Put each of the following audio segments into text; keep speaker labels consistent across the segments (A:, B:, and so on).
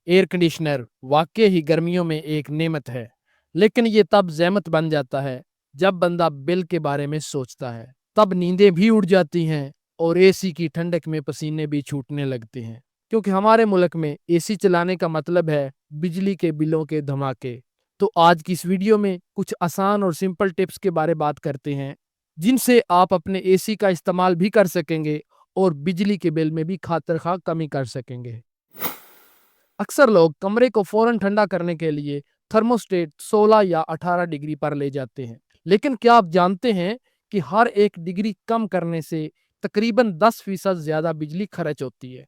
A: Air conditioner वाकई ही गर्मियों में एक नेमत है, लेकिन ये तब ज़हमत बन जाता है जब बंदा बिल के बारे में सोचता है। तब नींदें भी उड़ जाती हैं और एसी की ठंडक में पसीने भी छूटने लगते हैं, क्योंकि हमारे मुल्क में एसी चलाने का मतलब है बिजली के बिलों के धमाके। तो आज की इस वीडियो में कुछ आसान और सिंपल टिप्स के बारे बात करते हैं, जिनसे आप अपने एसी का इस्तेमाल भी कर सकेंगे और बिजली के बिल में भी खातिर कमी कर सकेंगे। अक्सर लोग कमरे को फौरन ठंडा करने के लिए थर्मोस्टेट 16 या 18 डिग्री पर ले जाते हैं, लेकिन क्या आप जानते हैं कि हर एक डिग्री कम करने से तकरीबन 10% ज्यादा बिजली खर्च होती है।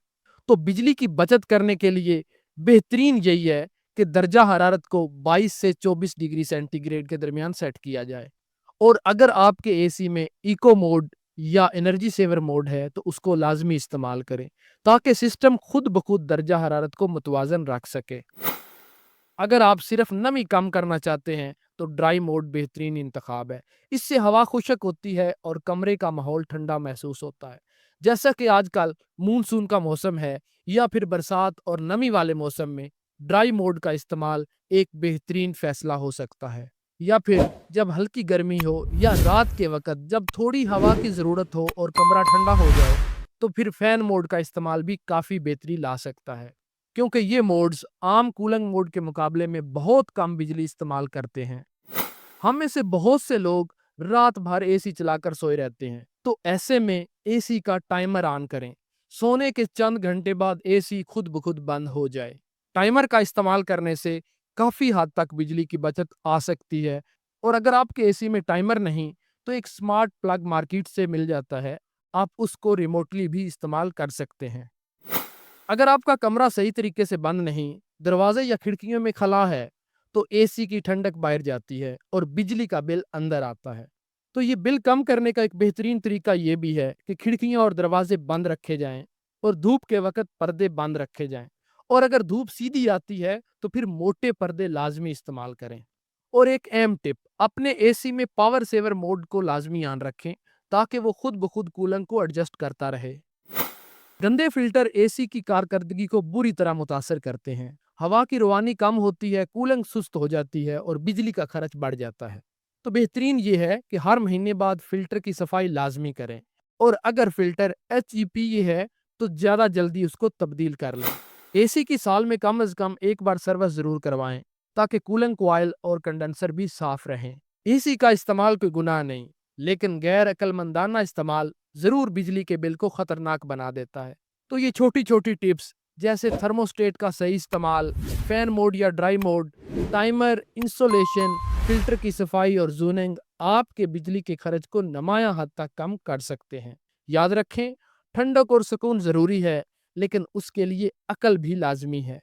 A: तो बिजली की बचत करने के लिए बेहतरीन यही है कि दर्जा हरारत को 22 से 24 डिग्री सेंटीग्रेड के दरमियान सेट किया जाए, और अगर आपके एसी में इको मोड या एनर्जी सेवर मोड है तो उसको लाजमी इस्तेमाल करें, ताकि सिस्टम खुद ब खुद दर्जा हरारत को मुतवाजन रख सके। अगर आप सिर्फ नमी कम करना चाहते हैं तो ड्राई मोड बेहतरीन इंतखाब है। इससे हवा खुशक होती है और कमरे का माहौल ठंडा महसूस होता है। जैसा कि आजकल मानसून का मौसम है या फिर बरसात और नमी वाले मौसम में ड्राई मोड का इस्तेमाल एक बेहतरीन फैसला हो सकता है। या फिर जब हल्की गर्मी हो या रात के वक्त जब थोड़ी हवा की ज़रूरत हो और कमरा ठंडा हो जाए, तो फिर फैन मोड का इस्तेमाल भी काफ़ी बेहतरी ला सकता है, क्योंकि ये मोड्स आम कूलिंग मोड के मुकाबले में बहुत कम बिजली इस्तेमाल करते हैं। हम में से बहुत से लोग रात भर एसी चलाकर सोए रहते हैं, तो ऐसे में एसी का टाइमर ऑन करें। सोने के चंद घंटे बाद एसी खुद ब खुद बंद हो जाए। टाइमर का इस्तेमाल करने से काफ़ी हद तक बिजली की बचत आ सकती है। और अगर आपके एसी में टाइमर नहीं, तो एक स्मार्ट प्लग मार्केट से मिल जाता है, आप उसको रिमोटली भी इस्तेमाल कर सकते हैं। अगर आपका कमरा सही तरीके से बंद नहीं, दरवाजे या खिड़कियों में खला है, तो एसी की ठंडक बाहर जाती है और बिजली का बिल अंदर आता है। तो ये बिल कम करने का एक बेहतरीन तरीका ये भी है कि खिड़कियां और दरवाजे बंद रखे जाएं और धूप के वक्त पर्दे बंद रखे जाएं। और अगर धूप सीधी आती है तो फिर मोटे पर्दे लाजमी इस्तेमाल करें। और एक अहम टिप, अपने एसी में पावर सेवर मोड को लाजमी ऑन रखें, ताकि वो खुद ब खुद कूलेंट को एडजस्ट करता रहे। गंदे फिल्टर एसी की कारकर्दगी को बुरी तरह मुतासर करते हैं। हवा की रवानी कम होती है, कूलिंग सुस्त हो जाती है और बिजली का खर्च बढ़ जाता है। तो बेहतरीन ये है कि हर महीने बाद फिल्टर की सफाई लाजमी करें, और अगर फिल्टर HEPA है तो ज़्यादा जल्दी उसको तब्दील कर लें। एसी की साल में कम से कम एक बार सर्विस ज़रूर करवाएं, ताकि कूलिंग कॉइल और कंडेंसर भी साफ रहें। एसी का इस्तेमाल कोई गुनाह नहीं, लेकिन गैर अक्लमंदाना इस्तेमाल ज़रूर बिजली के बिल को ख़तरनाक बना देता है। तो ये छोटी छोटी टिप्स, जैसे थर्मोस्टेट का सही इस्तेमाल, फैन मोड या dry mode, timer, insolation, filter की सफाई और जूनिंग, आपके बिजली के खर्च को नुमाया हद तक कम कर सकते हैं। याद रखें, ठंडक और सुकून ज़रूरी है, लेकिन उसके लिए अकल भी लाजमी है।